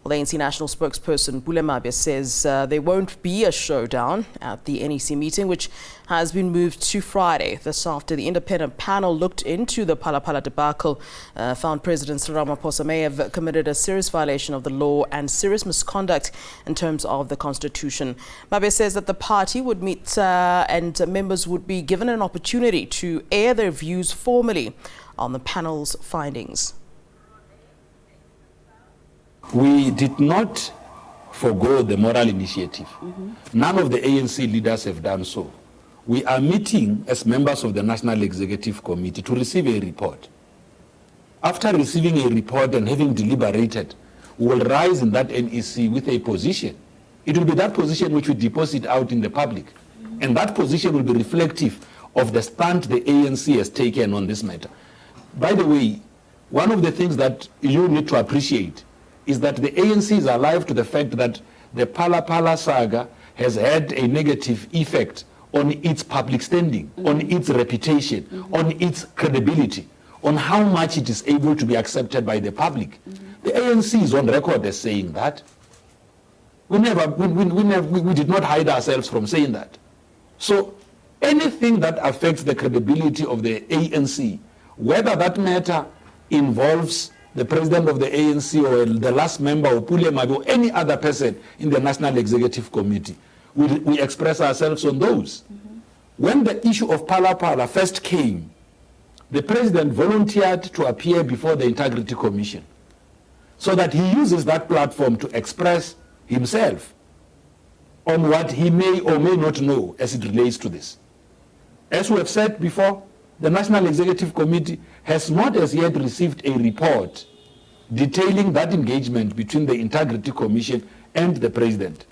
Well, the ANC national spokesperson Phala Phala says there won't be a showdown at the NEC meeting, which has been moved to Friday. This after the independent panel looked into the Phala Phala debacle, found President Cyril Ramaphosa may have committed a serious violation of the law and serious misconduct in terms of the constitution. Mabe says that the party would meet and members would be given an opportunity to air their views formally on the panel's findings. We did not forgo the moral initiative. None of the ANC leaders have done so. We are meeting as members of the National Executive Committee to receive a report. After receiving a report and having deliberated, we will rise in that NEC with a position. It will be that position which we deposit out in the public. And that position will be reflective of the stand the ANC has taken on this matter. By the way, one of the things that you need to appreciate is that the ANC is alive to the fact that the Phala Phala saga has had a negative effect on its public standing, on its reputation, on its credibility, on how much it is able to be accepted by the public. The ANC is on record as saying that. We did not hide ourselves from saying that. So anything that affects the credibility of the ANC, whether that matter involves the president of the ANC or the last member of Phala Phala or any other person in the National Executive Committee, we express ourselves on those. When the issue of Phala Phala first came, the president volunteered to appear before the Integrity Commission so that he uses that platform to express himself on what he may or may not know as it relates to this. As we have said before, the National Executive Committee has not as yet received a report detailing that engagement between the Integrity Commission and the President.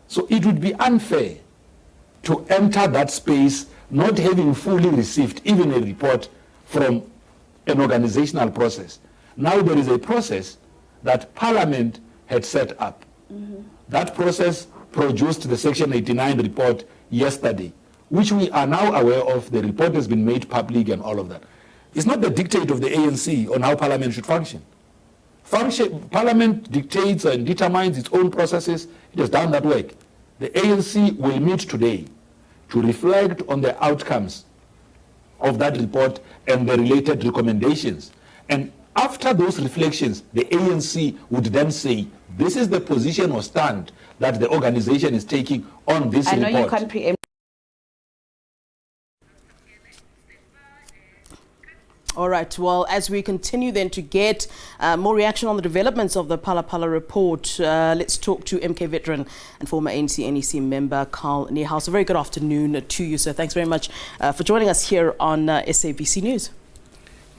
So it would be unfair to enter that space not having fully received even a report from an organizational process. Now there is a process that Parliament had set up. That process produced the Section 89 report yesterday, which we are now aware of. The report has been made public and all of that. It's not the dictate of the ANC on how Parliament should function. Parliament dictates and determines its own processes. It has done that work. The ANC will meet today to reflect on the outcomes of that report and the related recommendations. And after those reflections, the ANC would then say, this is the position or stand that the organization is taking on this report. I know you can't preempt. All right. Well, as we continue then to get more reaction on the developments of the Phala Phala report, let's talk to MK veteran and former ANC NEC member Carl Niehaus. A very good afternoon to you, sir. Thanks very much for joining us here on SABC News.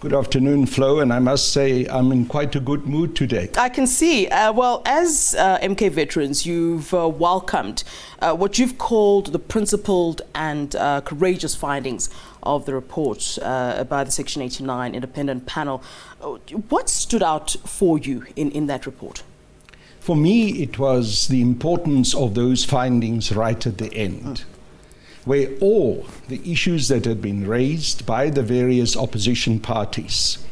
Good afternoon, Flo, and I must say I'm in quite a good mood today. I can see. Well, as MK veterans, you've welcomed what you've called the principled and courageous findings of the report by the Section 89 independent panel. What stood out for you in that report? For me, it was the importance of those findings right at the end, where all the issues that had been raised by the various opposition parties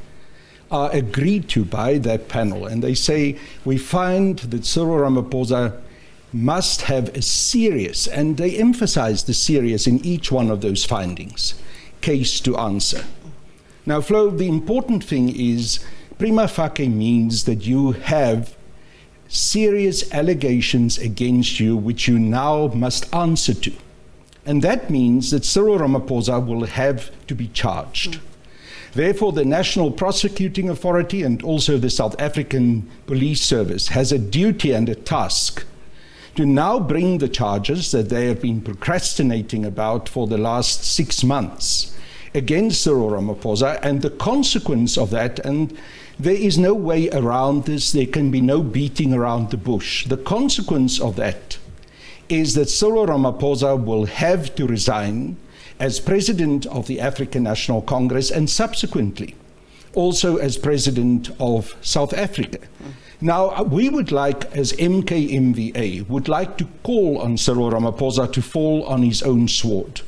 are agreed to by that panel. And they say, we find that Cyril Ramaphosa must have a serious, and they emphasize the serious in each one of those findings, case to answer. Now, Flo, the important thing is prima facie means that you have serious allegations against you which you now must answer to. And that means that Cyril Ramaphosa will have to be charged. Therefore, the National Prosecuting Authority and also the South African Police Service has a duty and a task to now bring the charges that they have been procrastinating about for the last 6 months against Cyril Ramaphosa, and the consequence of that, and there is no way around this, there can be no beating around the bush. The consequence of that is that Cyril Ramaphosa will have to resign as President of the African National Congress and subsequently also as President of South Africa. Now, we would like, as MKMVA, would like to call on Cyril Ramaphosa to fall on his own sword,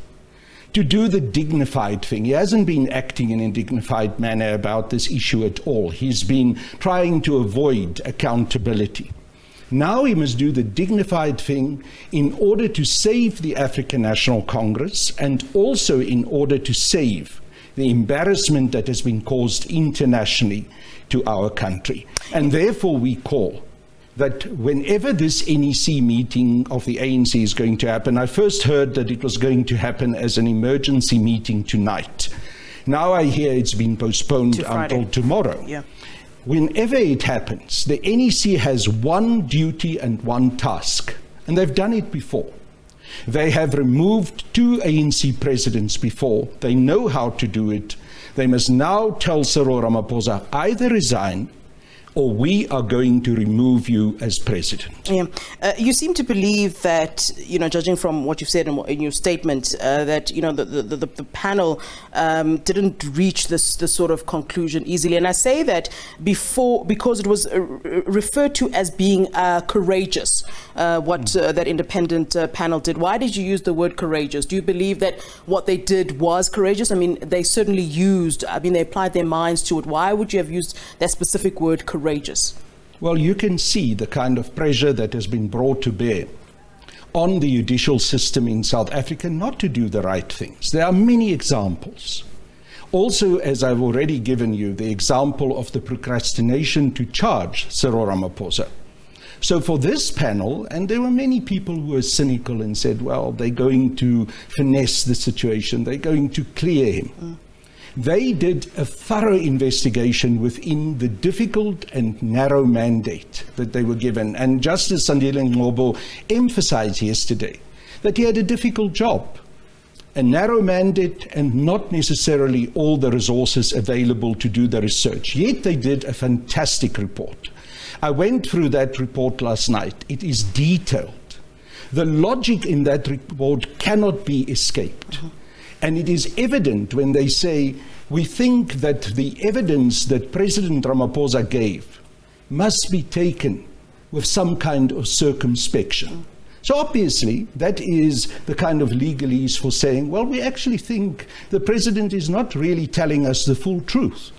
to do the dignified thing. He hasn't been acting in a dignified manner about this issue at all. He's been trying to avoid accountability. Now he must do the dignified thing in order to save the African National Congress and also in order to save the embarrassment that has been caused internationally to our country. And therefore we call that whenever this NEC meeting of the ANC is going to happen, I first heard that it was going to happen as an emergency meeting tonight. Now I hear it's been postponed until tomorrow. Yeah. Whenever it happens, the NEC has one duty and one task, and they've done it before. They have removed 2 ANC presidents before. They know how to do it. They must now tell Cyril Ramaphosa, either resign or we are going to remove you as president. Yeah. You seem to believe that, judging from what you've said in your statement, that, the panel didn't reach this sort of conclusion easily. And I say that because it was referred to as being courageous, that independent panel did. Why did you use the word courageous? Do you believe that what they did was courageous? I mean, they certainly they applied their minds to it. Why would you have used that specific word, courageous? Well, you can see the kind of pressure that has been brought to bear on the judicial system in South Africa not to do the right things. There are many examples. Also, as I've already given you, the example of the procrastination to charge Cyril Ramaphosa. So for this panel, and there were many people who were cynical and said, well, they're going to finesse the situation, they're going to clear him. They did a thorough investigation within the difficult and narrow mandate that they were given. And Justice Sandile Ngcobo emphasized yesterday that he had a difficult job, a narrow mandate and not necessarily all the resources available to do the research. Yet they did a fantastic report. I went through that report last night. It is detailed. The logic in that report cannot be escaped. And it is evident when they say, we think that the evidence that President Ramaphosa gave must be taken with some kind of circumspection. So obviously, that is the kind of legalese for saying, well, we actually think the president is not really telling us the full truth.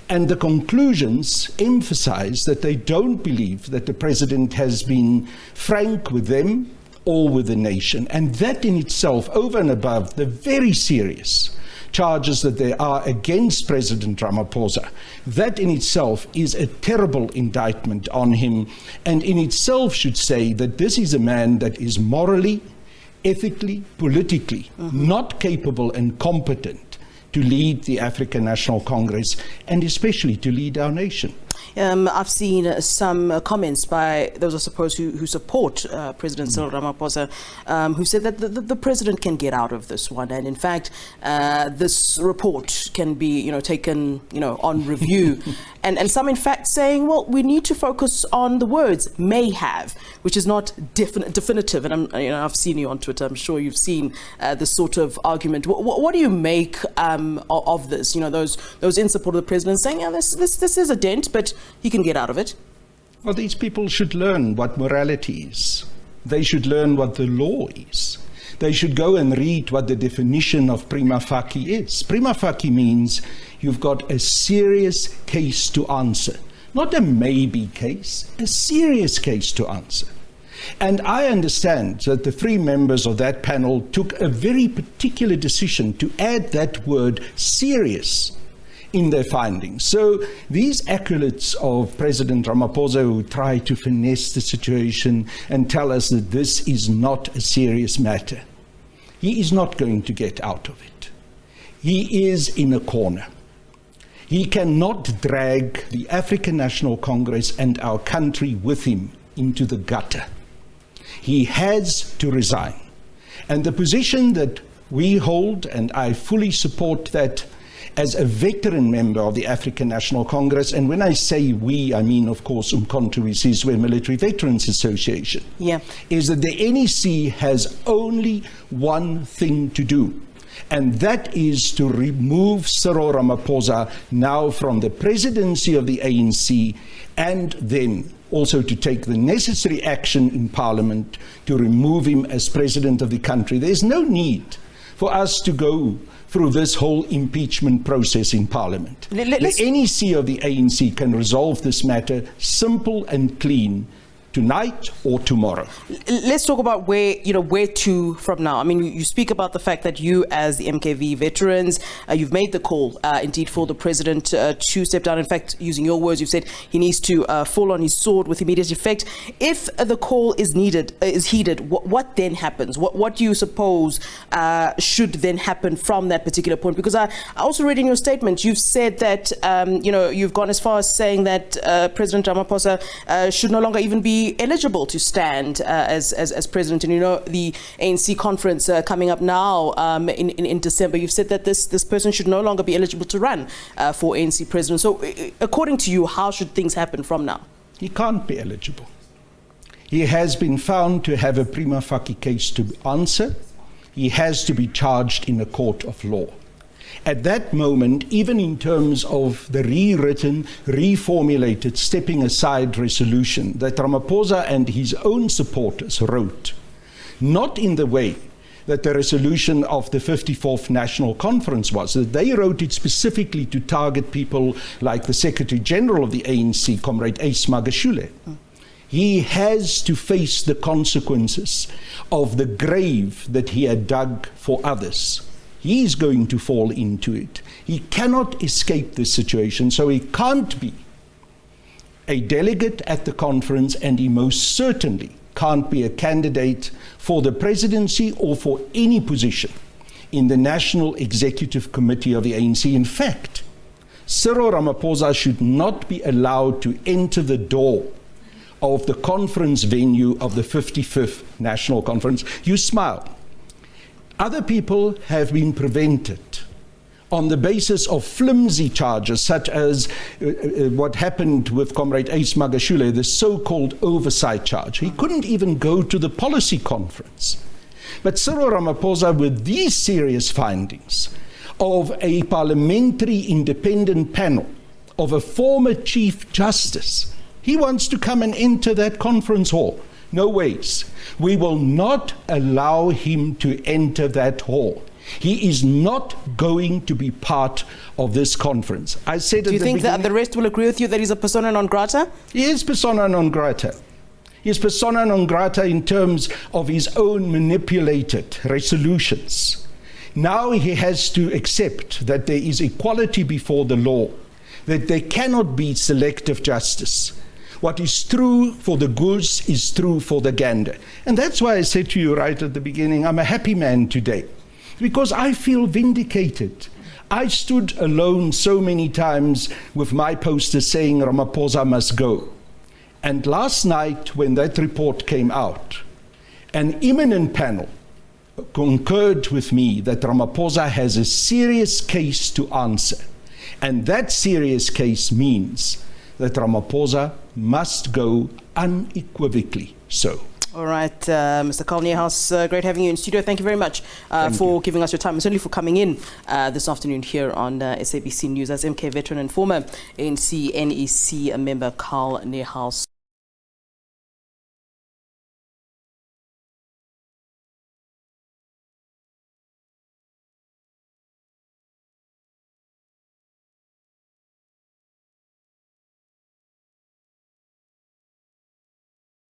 And the conclusions emphasize that they don't believe that the president has been frank with them or with the nation. And that in itself, over and above the very serious charges that there are against President Ramaphosa, that in itself is a terrible indictment on him, and in itself should say that this is a man that is morally, ethically, politically not capable and competent to lead the African National Congress, and especially to lead our nation. I've seen some comments by those, I suppose, who support President Cyril Ramaphosa, who said that the president can get out of this one. And in fact, this report can be, taken, on review. And some, in fact, saying, well, we need to focus on the words may have, which is not definitive. And I've seen you on Twitter. I'm sure you've seen this sort of argument. What do you make of this? Those in support of the president saying, yeah, this is a dent, but he can get out of it. Well, these people should learn what morality is. They should learn what the law is. They should go and read what the definition of prima facie is. Prima facie means you've got a serious case to answer. Not a maybe case, a serious case to answer. And I understand that the 3 members of that panel took a very particular decision to add that word serious in their findings. So these acolytes of President Ramaphosa who try to finesse the situation and tell us that this is not a serious matter, he is not going to get out of it. He is in a corner. He cannot drag the African National Congress and our country with him into the gutter. He has to resign. And the position that we hold, and I fully support that, as a veteran member of the African National Congress, and when I say we, I mean, of course, Umkhonto we Sizwe Military Veterans Association, is that the NEC has only one thing to do, and that is to remove Cyril Ramaphosa now from the presidency of the ANC, and then also to take the necessary action in Parliament to remove him as president of the country. There's no need for us to go through this whole impeachment process in Parliament. The NEC of the ANC can resolve this matter simple and clean tonight or tomorrow. Let's talk about where to from now. I mean, you speak about the fact that you, as the MKV veterans, you've made the call, indeed, for the president to step down. In fact, using your words, you've said he needs to fall on his sword with immediate effect. If the call is heeded, what then happens? What do you suppose should then happen from that particular point? Because I also read in your statement, you've said that you've gone as far as saying that President Ramaphosa should no longer even be eligible to stand as president. And the ANC conference coming up now in December, you've said that this person should no longer be eligible to run for ANC president. So according to you, how should things happen from now? He can't be eligible. He has been found to have a prima facie case to answer. He has to be charged in a court of law. At that moment, even in terms of the rewritten, reformulated, stepping aside resolution that Ramaphosa and his own supporters wrote, not in the way that the resolution of the 54th National Conference was, that they wrote it specifically to target people like the Secretary General of the ANC, Comrade Ace Magashule. He has to face the consequences of the grave that he had dug for others. He's going to fall into it. He cannot escape this situation, so he can't be a delegate at the conference, and he most certainly can't be a candidate for the presidency or for any position in the National Executive Committee of the ANC. In fact, Cyril Ramaphosa should not be allowed to enter the door of the conference venue of the 55th National Conference. You smile. Other people have been prevented on the basis of flimsy charges, such as what happened with Comrade Ace Magashule, the so-called oversight charge. He couldn't even go to the policy conference. But Cyril Ramaphosa, with these serious findings of a parliamentary independent panel, of a former Chief Justice, he wants to come and enter that conference hall. No ways. We will not allow him to enter that hall. He is not going to be part of this conference. I said. Do you think that the rest will agree with you that he's a persona non grata? He is persona non grata. He is persona non grata in terms of his own manipulated resolutions. Now he has to accept that there is equality before the law, that there cannot be selective justice. What is true for the goose is true for the gander. And that's why I said to you right at the beginning, I'm a happy man today, because I feel vindicated. I stood alone so many times with my poster saying Ramaphosa must go. And last night, when that report came out, an eminent panel concurred with me that Ramaphosa has a serious case to answer. And that serious case means that Ramaphosa must go unequivocally so. All right, Mr. Carl Niehaus, great having you in studio. Thank you very much for giving us your time, and certainly for coming in this afternoon here on SABC News. As MK veteran and former ANC NEC member Carl Niehaus.